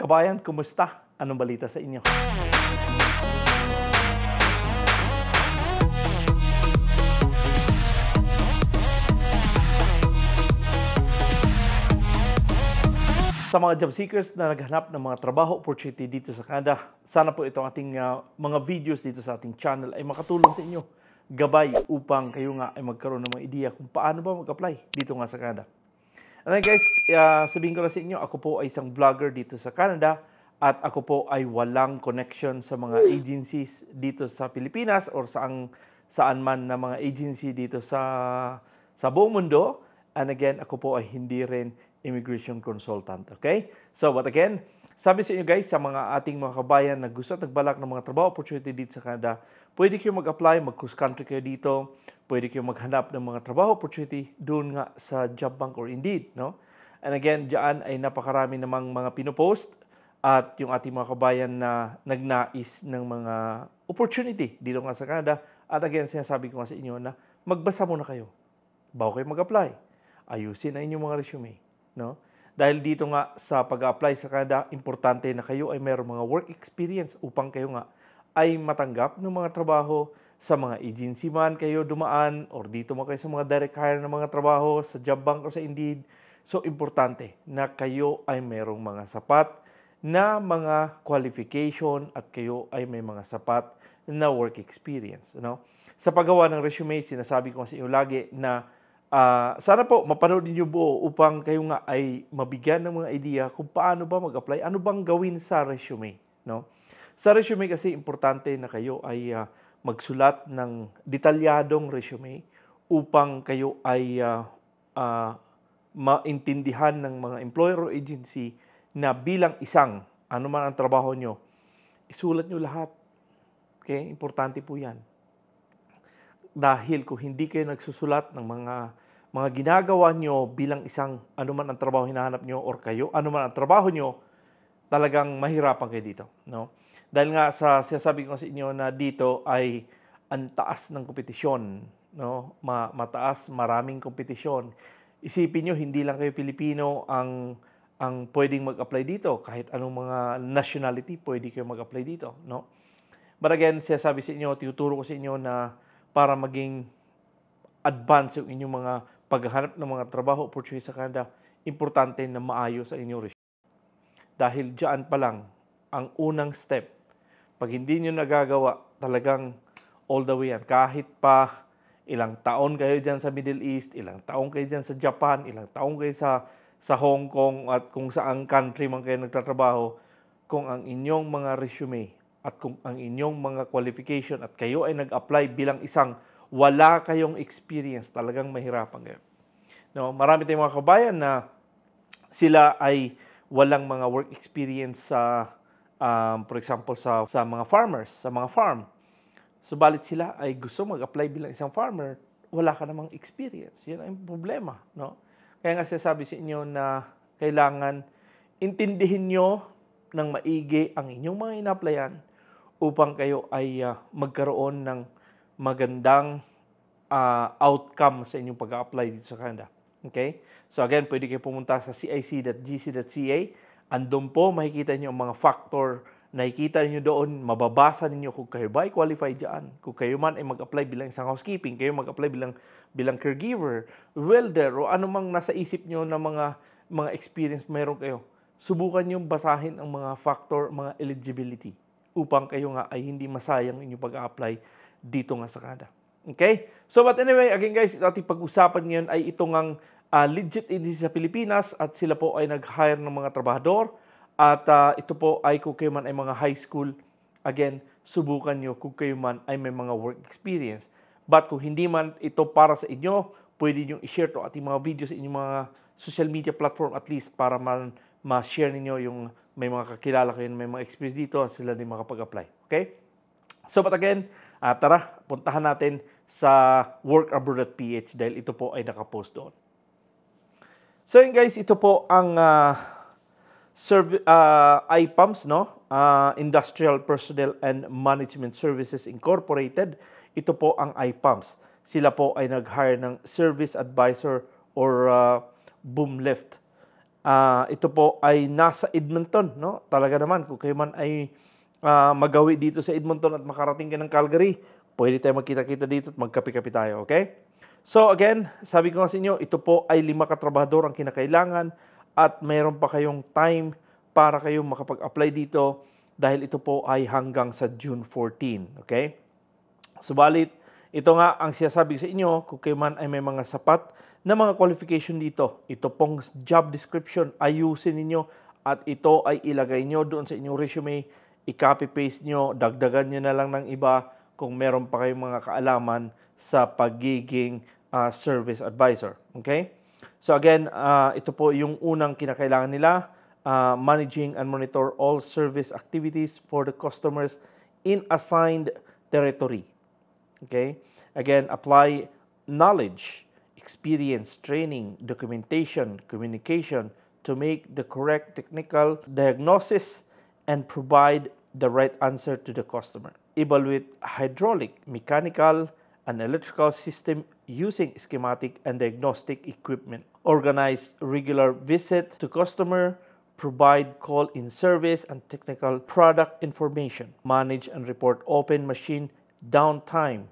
Kabayan, kumusta? Anong balita sa inyo? Sa mga job seekers na naghanap ng mga trabaho opportunity dito sa Canada, sana po itong ating mga videos dito sa ating channel ay makatulong sa inyo. Gabay upang kayo nga ay magkaroon ng mga ideya kung paano ba mag-apply dito nga sa Canada. And guys, sabihin ko na sa inyo, ako po ay isang vlogger dito sa Canada at ako po ay walang connection sa mga agencies dito sa Pilipinas or saan man na mga agency dito sa buong mundo. And again, ako po ay hindi rin immigration consultant. Okay? So, but again, sabi sa inyo guys, sa mga ating mga kabayan na gusto at nagbalak ng mga trabaho opportunity dito sa Canada, pwede kayo mag-apply, mag-cross country kayo dito, pwede kayo maghanap ng mga trabaho opportunity doon nga sa Job Bank or Indeed, no? And again, diyan ay napakarami namang mga pinopost at yung ating mga kabayan na nagnais ng mga opportunity dito nga sa Canada. At again, sinasabi ko nga sa inyo na magbasa muna kayo bago kayo mag-apply. Ayusin na inyong mga resume, no? Dahil dito nga sa pag-apply sa Canada, importante na kayo ay mayroong mga work experience upang kayo nga ay matanggap ng mga trabaho sa mga agency man kayo dumaan or dito mo kayo sa mga direct hire ng mga trabaho sa Job Bank o sa Indeed. So, importante na kayo ay mayroong mga sapat na mga qualification at kayo ay may mga sapat na work experience. No? Sa paggawa ng resume, sinasabi ko sa inyo lagi na sana po mapanood niyo buo upang kayo nga ay mabigyan ng mga idea kung paano ba mag-apply, ano bang gawin sa resume. No? Sa resume kasi importante na kayo ay magsulat ng detalyadong resume upang kayo ay maintindihan ng mga employer o agency na bilang isang, ano man ang trabaho nyo, isulat nyo lahat. Okay? Importante po yan. Dahil kung hindi kayo nagsusulat ng mga ginagawa nyo bilang isang, ano man ang trabaho hinahanap nyo or kayo, ano man ang trabaho nyo, talagang mahirapan kayo dito. No? Dahil nga sinasabi ko sa inyo na dito ay ang taas ng kompetisyon, no? Mataas, maraming kompetisyon. Isipin nyo, hindi lang kayo Pilipino ang pwedeng mag-apply dito. Kahit anong mga nationality, pwede kayo mag-apply dito, no? But again, sinasabi sa inyo, tinuturo ko sa inyo na para maging advance yung inyong mga paghahanap ng mga trabaho opportunity sa Canada, importante na maayos ang inyong resume. Dahil dyan pa lang, ang unang step, pag hindi nyo nagagawa, talagang all the way yan. Kahit pa ilang taon kayo dyan sa Middle East, ilang taon kayo dyan sa Japan, ilang taon kayo sa Hong Kong at kung saang country man kayo nagtatrabaho, kung ang inyong mga resume at kung ang inyong mga qualification at kayo ay nag-apply bilang isang wala kayong experience, talagang mahirapan kayo. No, marami tayong mga kabayan na sila ay walang mga work experience sa for example, sa mga farmers, sa mga farm. Subalit sila ay gusto mag-apply bilang isang farmer, wala ka namang experience. Yan ang problema. No? Kaya nga sinasabi sa inyo na kailangan intindihin nyo ng maigi ang inyong mga ina-applyan upang kayo ay magkaroon ng magandang outcome sa inyong pag-apply dito sa Canada. Okay? So again, pwede kayo pumunta sa cic.gc.ca. Andun po, makikita nyo ang mga factor, nakikita nyo doon, mababasa ninyo kung kayo ba ay qualified dyan. Kung kayo man ay mag-apply bilang isang housekeeping, kayo mag-apply bilang caregiver, welder, o anumang nasa isip nyo na mga experience meron kayo. Subukan nyo basahin ang mga factor, mga eligibility, upang kayo nga ay hindi masayang inyong pag-apply dito nga sa Canada. Okay? So, but anyway, again guys, ito ating pag-usapan ngayon ay itong ang legit agency sa Pilipinas at sila po ay nag-hire ng mga trabahador at ito po ay kung kayo man ay mga high school, again, subukan nyo kung kayo man ay may mga work experience. But kung hindi man ito para sa inyo, pwede nyo i-share to ating mga videos sa inyong mga social media platform at least para ma-share ninyo yung may mga kakilala kayo na may mga experience dito at sila din makapag-apply. Okay? So, but again, tara, puntahan natin sa workabroad.ph dahil ito po ay nakapost doon. So yun guys, ito po ang IPAMS, no? Industrial Personnel and Management Services Incorporated. Ito po ang IPAMS. Sila po ay nag-hire ng Service Advisor or boom lift. Ito po ay nasa Edmonton, no? Talaga naman, kung kayo man ay magawi dito sa Edmonton at makarating ka ng Calgary, pwede tayo magkita-kita dito at magkape-kape tayo, okay? So again, sabi ko nga sa inyo, ito po ay 5 katrabahador ang kinakailangan at mayroon pa kayong time para kayo makapag-apply dito dahil ito po ay hanggang sa June 14, okay? Subalit, ito nga ang sinasabi sa inyo, kung kayo man ay may mga sapat na mga qualification dito, ito pong job description, ayusin ninyo at ito ay ilagay nyo doon sa inyong resume, i-copy-paste nyo, dagdagan nyo na lang ng iba kung meron pa kayong mga kaalaman sa pagiging service advisor. Okay? So again, ito po yung unang kinakailangan nila, managing and monitor all service activities for the customers in assigned territory. Okay? Again, apply knowledge, experience, training, documentation, communication to make the correct technical diagnosis and provide the right answer to the customer. Evaluate hydraulic, mechanical, and electrical system using schematic and diagnostic equipment. Organize regular visit to customer, provide call-in service and technical product information. Manage and report open machine downtime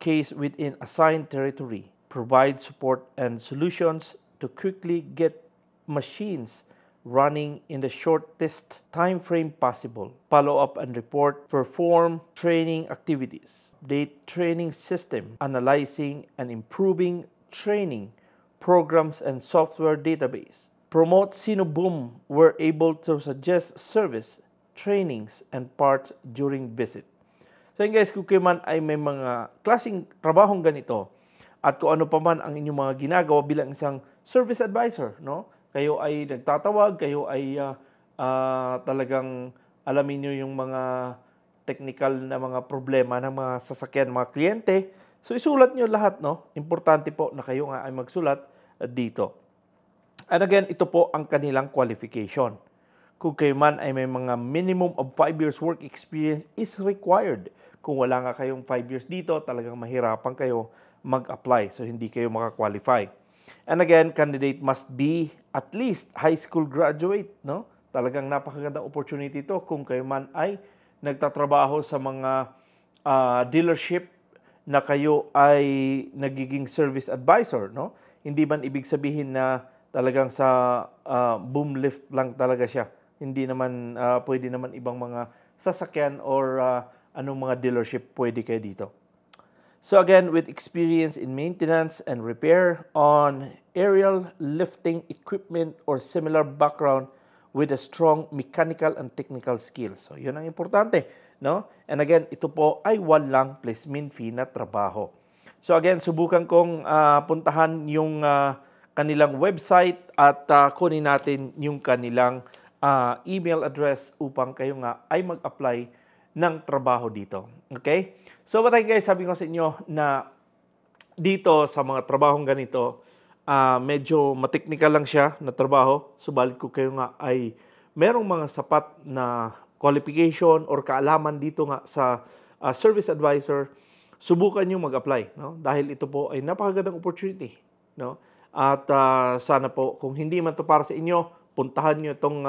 case within assigned territory. Provide support and solutions to quickly get machines running in the shortest time frame possible. Follow up and report. Perform training activities. Update training system. Analyzing and improving training programs and software database. Promote Sinoboom where able to suggest service, trainings, and parts during visit. So guys, kung kayo man ay may mga klaseng trabahong ganito, at kung ano pa man ang inyong mga ginagawa bilang isang service advisor, no? Kayo ay nagtatawag, kayo ay talagang alamin nyo yung mga technical na mga problema ng mga sasakyan, mga kliyente. So isulat nyo lahat, no? Importante po na kayo nga ay magsulat dito. And again, ito po ang kanilang qualification. Kung kayo man ay may mga minimum of 5 years work experience is required. Kung wala nga kayong 5 years dito, talagang mahirapan kayo mag-apply. So, hindi kayo makakwalify. And again, candidate must be at least high school graduate, no? Talagang napakagandang opportunity ito kung kayo man ay nagtatrabaho sa mga dealership na kayo ay nagiging service advisor, no? Hindi man ibig sabihin na talagang sa boom lift lang talaga siya. Hindi naman, pwede naman ibang mga sasakyan or anong mga dealership pwede kayo dito. So again, with experience in maintenance and repair on aerial lifting equipment or similar background with a strong mechanical and technical skills. So yun ang importante, no? And again, ito po ay walang placement fee na trabaho. So again, subukan kong puntahan yung kanilang website at kunin natin yung kanilang email address upang kayo nga ay mag-apply ng trabaho dito. Okay? So, guys, sabi ko sa inyo na dito sa mga trabahong ganito, medyo mateknikal lang siya na trabaho. Subalit ko kayo nga ay merong mga sapat na qualification or kaalaman dito nga sa service advisor, subukan nyo mag-apply. No? Dahil ito po ay napakagandang opportunity. No? At sana po, kung hindi man to para sa inyo, puntahan nyo itong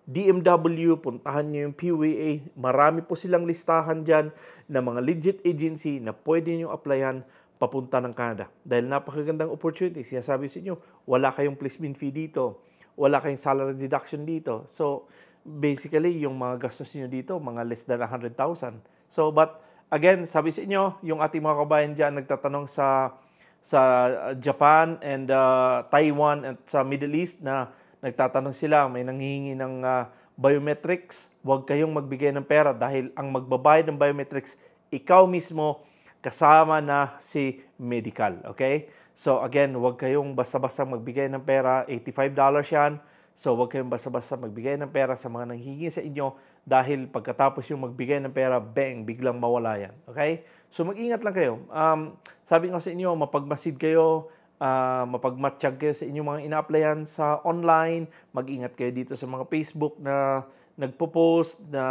DMW, puntahan nyo yung PUA. Marami po silang listahan dyan na mga legit agency na pwede nyo applyan papunta ng Canada. Dahil napakagandang opportunity. Sinasabi sa inyo, wala kayong placement fee dito. Wala kayong salary deduction dito. So, basically, yung mga gastos nyo dito, mga less than 100,000. So, but again, sabi sa inyo, yung ating mga kabayan dyan nagtatanong sa Japan and Taiwan at sa Middle East na nagtatanong sila, may nanghihingi ng biometrics, huwag kayong magbigay ng pera dahil ang magbabayad ng biometrics, ikaw mismo kasama na si medical. Okay? So again, huwag kayong basta-basta magbigay ng pera, $85 yan. So huwag kayong basta-basta magbigay ng pera sa mga nanghihingi sa inyo dahil pagkatapos yung magbigay ng pera, bang, biglang mawala yan. Okay? So mag-ingat lang kayo. Sabi ko sa inyo, mapagmasid kayo, mapagmatsyag kayo sa inyong mga ina-applyan sa online, mag-ingat kayo dito sa mga Facebook na nagpo-post na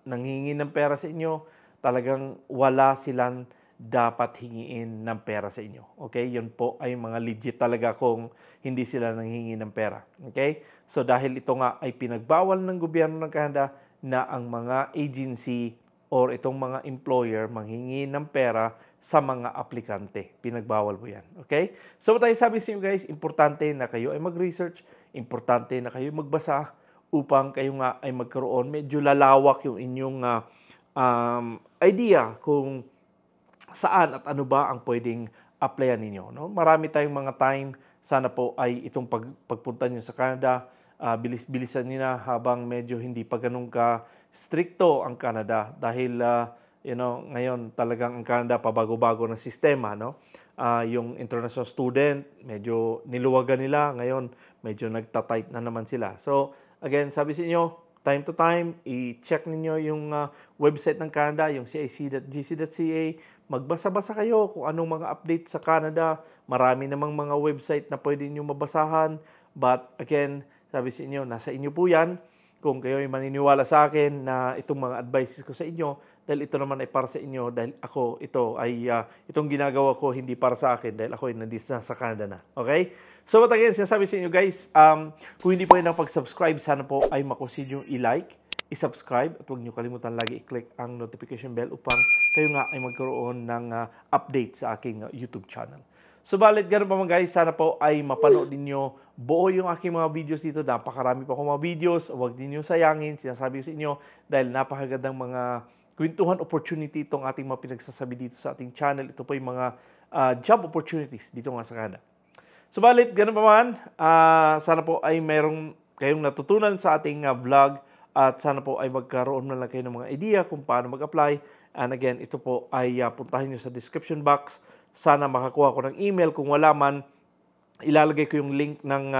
nanghingi ng pera sa inyo, talagang wala silang dapat hingiin ng pera sa inyo. Okay? Yun po ay mga legit talaga kung hindi sila nanghingi ng pera. Okay? So dahil ito nga ay pinagbawal ng gobyerno ng Canada na ang mga agency or itong mga employer manghingi ng pera sa mga aplikante. Pinagbawal po yan. Okay? So what I sabi sa inyo guys, importante na kayo ay mag-research, importante na kayo magbasa upang kayo nga ay magkaroon. Medyo lalawak yung inyong idea kung saan at ano ba ang pwedeng applyan ninyo. No? Marami tayong mga time. Sana po ay itong pagpunta nyo sa Canada, bilis-bilisan nyo na habang medyo hindi pa ganun ka stricto ang Canada. Dahil, ngayon talagang ang Canada pabago-bago ng sistema. No? Yung international student, medyo niluwagan nila. Ngayon, medyo nagtatight na naman sila. So, again, sabi sa inyo, time to time, i-check ninyo yung website ng Canada, yung cic.gc.ca. Magbasa-basa kayo kung anong mga update sa Canada. Marami namang mga website na pwede nyo mabasahan. But again, sabi sa inyo, nasa inyo po yan. Kung kayo ay maniniwala sa akin na itong mga advices ko sa inyo, dahil ito naman ay para sa inyo, dahil ako, itong ginagawa ko hindi para sa akin, dahil ako ay nandito sa Canada na. Okay? So, what again, sinasabi sa inyo guys, kung hindi po yun ang pag-subscribe, sana po ay makonsider yung i-like, i-subscribe, at huwag nyo kalimutan lagi i-click ang notification bell upang kayo nga ay magkaroon ng update sa aking YouTube channel. Subalit, ganun pa man guys, sana po ay mapanood ninyo buo yung aking mga videos dito. Napakarami pa akong mga videos, huwag ninyo sayangin, sinasabi ko sa inyo, dahil napakagandang mga kwentuhan opportunity itong ating mga pinagsasabi dito sa ating channel. Ito po yung mga job opportunities dito nga sa Canada. Subalit, ganun pa man, sana po ay mayroong kayong natutunan sa ating vlog at sana po ay magkaroon na lang kayo ng mga idea kung paano mag-apply. And again, ito po ay puntahin nyo sa description box. Sana makakuha ko ng email. Kung wala man, ilalagay ko yung link ng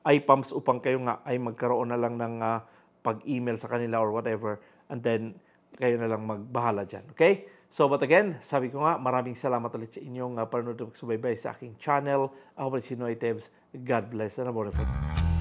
iPAMS upang kayo nga ay magkaroon na lang ng pag-email sa kanila or whatever. And then, kayo na lang magbahala dyan. Okay? So, but again, sabi ko nga, maraming salamat ulit sa inyong panonood at subaybay sa aking channel. Ako pa si Noy Tebs. God bless and abone folks.